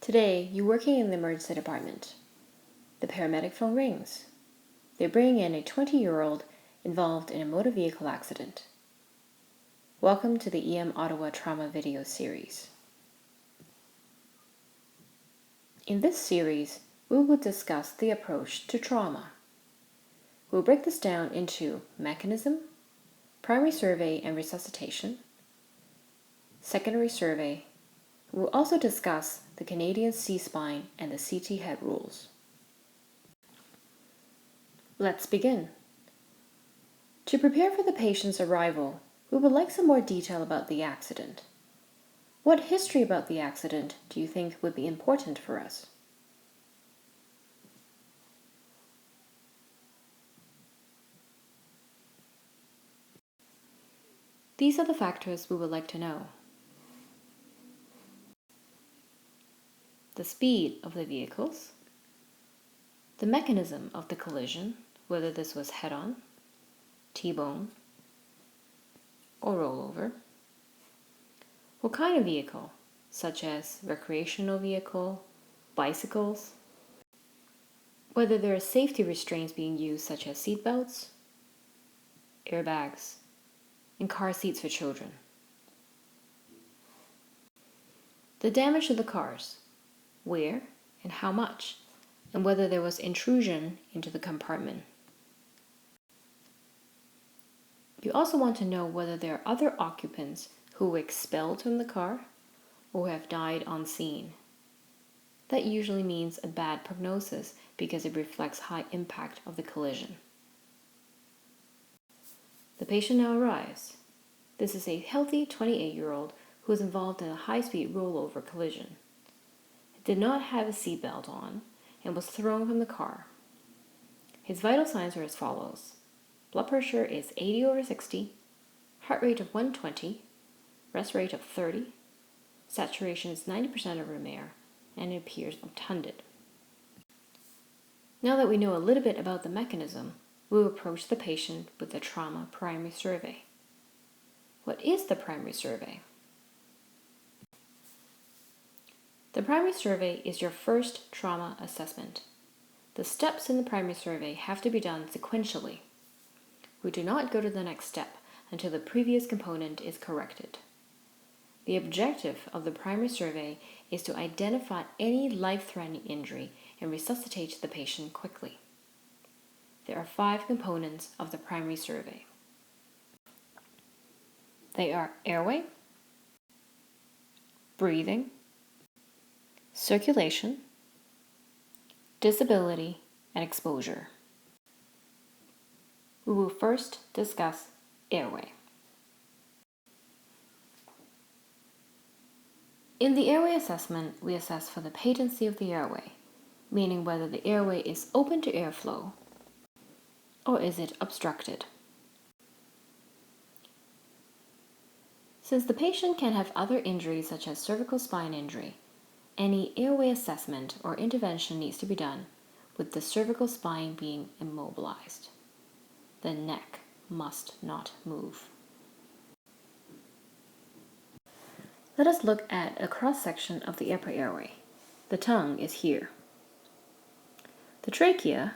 Today, you're working in the emergency department. The paramedic phone rings. They bring in a 20-year-old involved in a motor vehicle accident. Welcome to the EM Ottawa Trauma video series. In this series, we will discuss the approach to trauma. We'll break this down into mechanism, primary survey and resuscitation, secondary survey. We'll also discuss the Canadian C-spine and the CT head rules. Let's begin. To prepare for the patient's arrival, we would like some more detail about the accident. What history about the accident do you think would be important for us? These are the factors we would like to know. The speed of the vehicles, the mechanism of the collision, whether this was head-on, T-bone, or rollover, what kind of vehicle, such as recreational vehicle, bicycles, whether there are safety restraints being used such as seat belts, airbags, and car seats for children. The damage to the cars, where and how much, and whether there was intrusion into the compartment. You also want to know whether there are other occupants who were expelled from the car or who have died on scene. That usually means a bad prognosis because it reflects high impact of the collision. The patient now arrives. This is a healthy 28-year-old who was involved in a high-speed rollover collision. He did not have a seatbelt on and was thrown from the car. His vital signs are as follows. Blood pressure is 80/60, heart rate of 120, rest rate of 30, saturation is 90% of room air, and it appears obtunded. Now that we know a little bit about the mechanism, we will approach the patient with the trauma primary survey. What is the primary survey? The primary survey is your first trauma assessment. The steps in the primary survey have to be done sequentially. We do not go to the next step until the previous component is corrected. The objective of the primary survey is to identify any life-threatening injury and resuscitate the patient quickly. There are 5 components of the primary survey. They are airway, breathing, circulation, disability, and exposure. We will first discuss airway. In the airway assessment, we assess for the patency of the airway, meaning whether the airway is open to airflow or is it obstructed. Since the patient can have other injuries such as cervical spine injury, any airway assessment or intervention needs to be done with the cervical spine being immobilized. The neck must not move. Let us look at a cross-section of the upper airway. The tongue is here. The trachea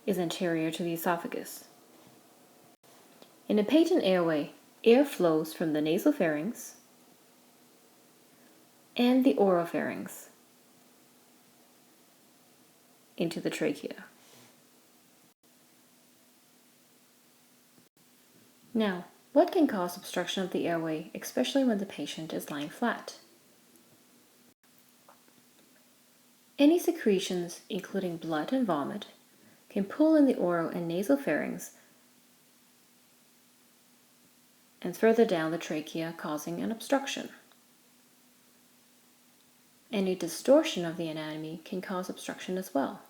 is anterior to the esophagus. In a patent airway, air flows from the nasopharynx and the oropharynx into the trachea. Now, what can cause obstruction of the airway, especially when the patient is lying flat? Any secretions, including blood and vomit, can pull in the oro and nasopharynx and further down the trachea, causing an obstruction. Any distortion of the anatomy can cause obstruction as well.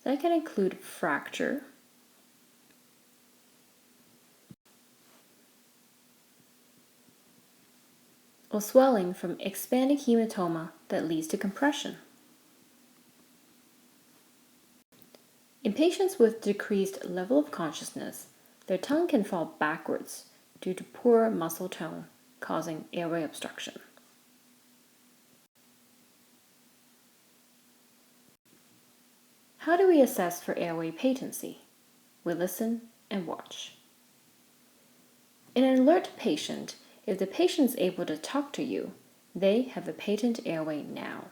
That can include fracture, or swelling from expanding hematoma that leads to compression. In patients with decreased level of consciousness, their tongue can fall backwards due to poor muscle tone, causing airway obstruction. How do we assess for airway patency? We listen and watch. In an alert patient, if the patient is able to talk to you, they have a patent airway now.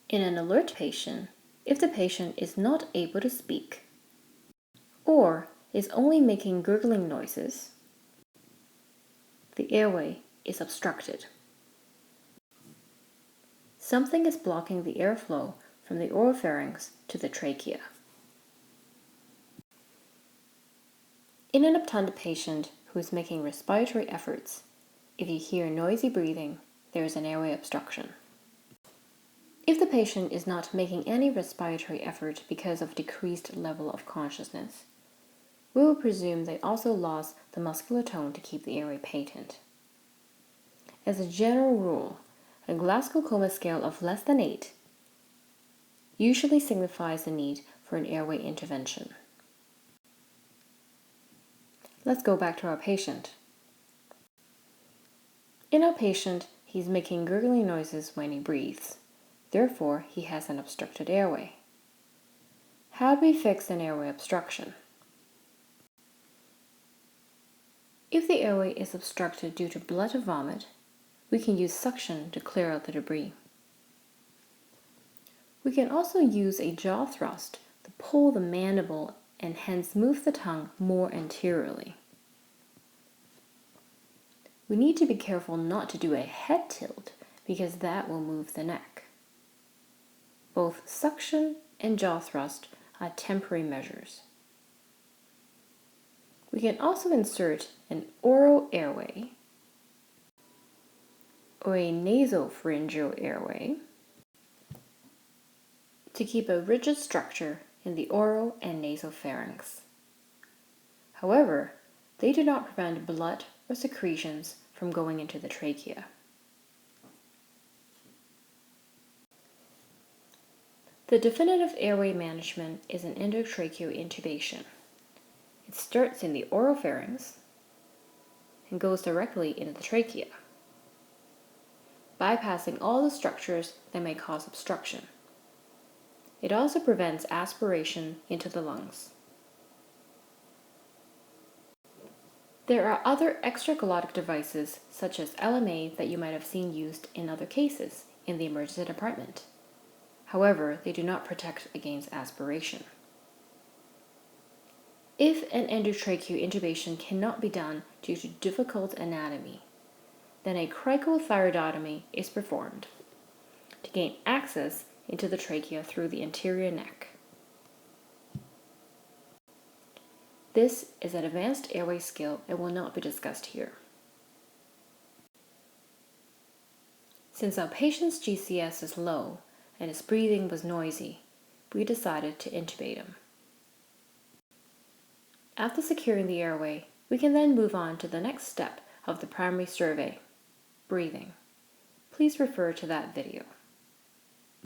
In an alert patient, if the patient is not able to speak or is only making gurgling noises, the airway is obstructed. Something is blocking the airflow from the oropharynx to the trachea. In an obtunded patient who is making respiratory efforts, if you hear noisy breathing, there is an airway obstruction. If the patient is not making any respiratory effort because of decreased level of consciousness, we will presume they also lost the muscular tone to keep the airway patent. As a general rule, a Glasgow Coma scale of less than 8 usually signifies the need for an airway intervention. Let's go back to our patient. In our patient, he's making gurgling noises when he breathes. Therefore, he has an obstructed airway. How do we fix an airway obstruction? If the airway is obstructed due to blood or vomit, we can use suction to clear out the debris. We can also use a jaw thrust to pull the mandible and hence move the tongue more anteriorly. We need to be careful not to do a head tilt because that will move the neck. Both suction and jaw thrust are temporary measures. We can also insert an oral airway or a nasopharyngeal airway to keep a rigid structure in the oral and nasopharynx. However, they do not prevent blood or secretions from going into the trachea. The definitive airway management is an endotracheal intubation. It starts in the oropharynx and goes directly into the trachea, bypassing all the structures that may cause obstruction. It also prevents aspiration into the lungs. There are other extraglottic devices such as LMA that you might have seen used in other cases in the emergency department. However, they do not protect against aspiration. If an endotracheal intubation cannot be done due to difficult anatomy, then a cricothyroidotomy is performed to gain access into the trachea through the anterior neck. This is an advanced airway skill and will not be discussed here. Since our patient's GCS is low and his breathing was noisy, we decided to intubate him. After securing the airway, we can then move on to the next step of the primary survey, breathing. Please refer to that video.